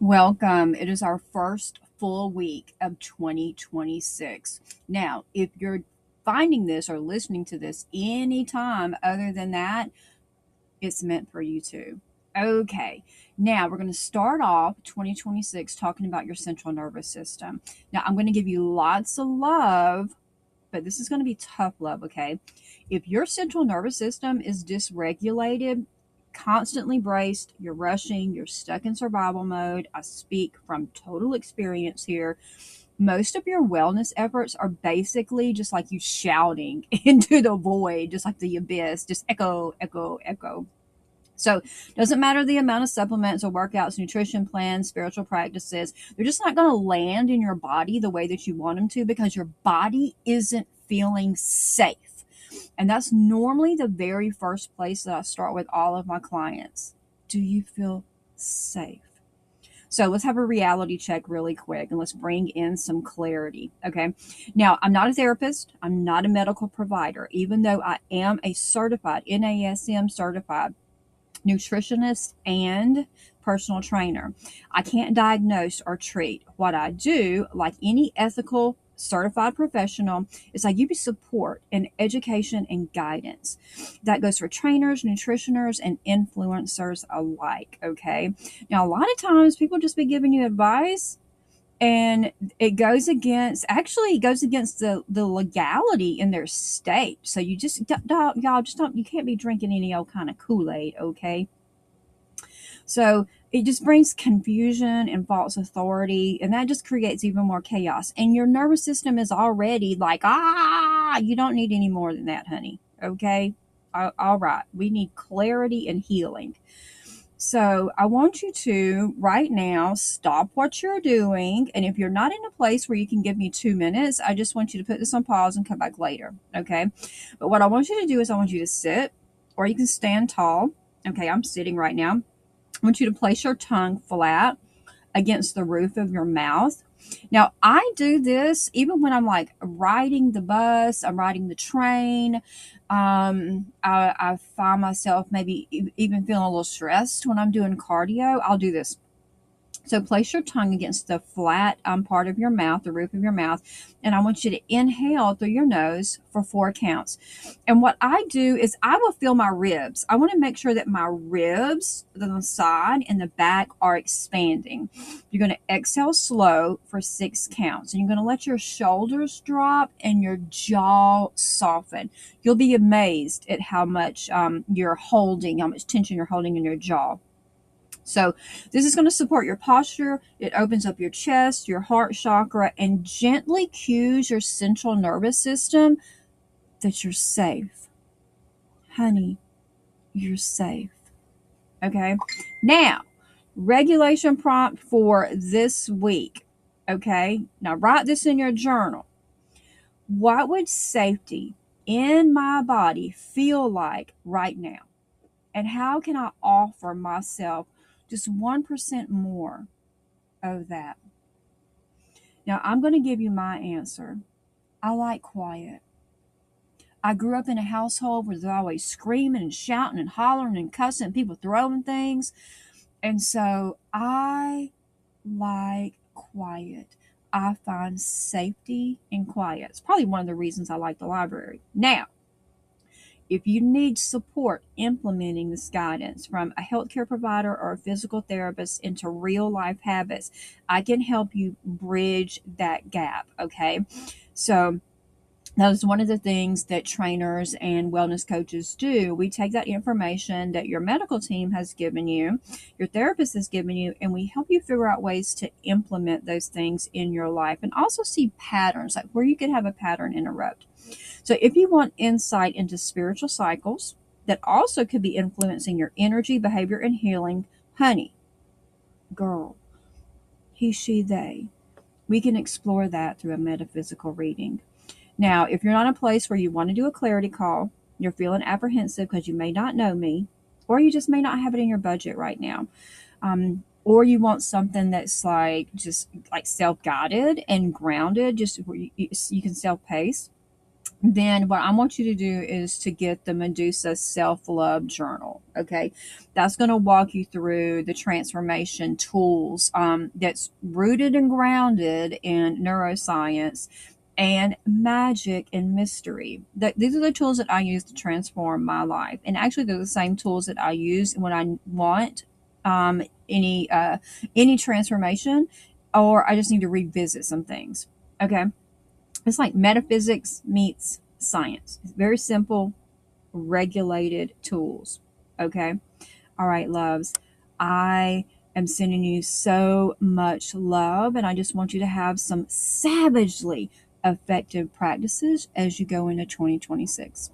Welcome. It is our first full week of 2026. Now, if you're finding this or listening to this anytime other than that, it's meant for you too. Okay, now we're going to start off 2026 talking about your central nervous system. Now, I'm going to give you lots of love, but this is going to be tough love, okay? If your central nervous system is dysregulated, constantly braced, you're rushing, you're stuck in survival mode. I speak from total experience here. Most of your wellness efforts are basically just like you shouting into the void, just like the abyss, just echo, echo, echo. So, doesn't matter the amount of supplements or workouts, nutrition plans, spiritual practices, they're just not going to land in your body the way that you want them to because your body isn't feeling safe. And that's normally the very first place that I start with all of my clients. Do you feel safe? So let's have a reality check really quick and let's bring in some clarity. Okay. Now, I'm not a therapist. I'm not a medical provider, even though I am a certified NASM certified nutritionist and personal trainer. I can't diagnose or treat. What I do, like any ethical certified professional, is I give you support and education and guidance. That goes for trainers, nutritionists, and influencers alike. Okay. Now, a lot of times people just be giving you advice and it goes against the legality in their state. So you just y'all just don't, you can't be drinking any old kind of Kool-Aid, okay? So it just brings confusion and false authority, and that just creates even more chaos. And your nervous system is already like, you don't need any more than that, honey. Okay? All right. We need clarity and healing. So I want you to right now stop what you're doing. And if you're not in a place where you can give me 2 minutes, I just want you to put this on pause and come back later. Okay. But what I want you to do is I want you to sit or you can stand tall. Okay. I'm sitting right now. I want you to place your tongue flat against the roof of your mouth. Now, I do this even when I'm like riding the bus, I'm riding the train. I find myself maybe even feeling a little stressed when I'm doing cardio. I'll do this. So place your tongue against the flat part of your mouth, the roof of your mouth, and I want you to inhale through your nose for 4 counts. And what I do is I will feel my ribs. I want to make sure that my ribs, the side and the back, are expanding. You're going to exhale slow for 6 counts, and you're going to let your shoulders drop and your jaw soften. You'll be amazed at how much you're holding, how much tension you're holding in your jaw. So this is going to support your posture. It opens up your chest, your heart chakra, and gently cues your central nervous system that you're safe. Honey, you're safe. Okay. Now, regulation prompt for this week. Okay. Now write this in your journal. What would safety in my body feel like right now? And how can I offer myself just 1% more of that? Now, I'm going to give you my answer. I like quiet. I grew up in a household where there's always screaming and shouting and hollering and cussing and people throwing things. And so I like quiet. I find safety in quiet. It's probably one of the reasons I like the library. Now, if you need support implementing this guidance from a healthcare provider or a physical therapist into real life habits, I can help you bridge that gap. Okay. So that is one of the things that trainers and wellness coaches do. We take that information that your medical team has given you, your therapist has given you, and we help you figure out ways to implement those things in your life and also see patterns, like where you could have a pattern interrupt. So if you want insight into spiritual cycles that also could be influencing your energy, behavior, and healing, honey, girl, he, she, they, we can explore that through a metaphysical reading. Now, if you're not in a place where you want to do a clarity call, you're feeling apprehensive because you may not know me, or you just may not have it in your budget right now, or you want something that's like just like self-guided and grounded, just where you can self-pace, then what I want you to do is to get the Medusa self-love journal. Okay. That's going to walk you through the transformation tools, that's rooted and grounded in neuroscience and magic and mystery. These are the tools that I use to transform my life. And actually they're the same tools that I use when I want um, any any transformation, or I just need to revisit some things. Okay. It's like metaphysics meets science. It's very simple, regulated tools. Okay. All right, loves. I am sending you so much love, and I just want you to have some savagely effective practices as you go into 2026.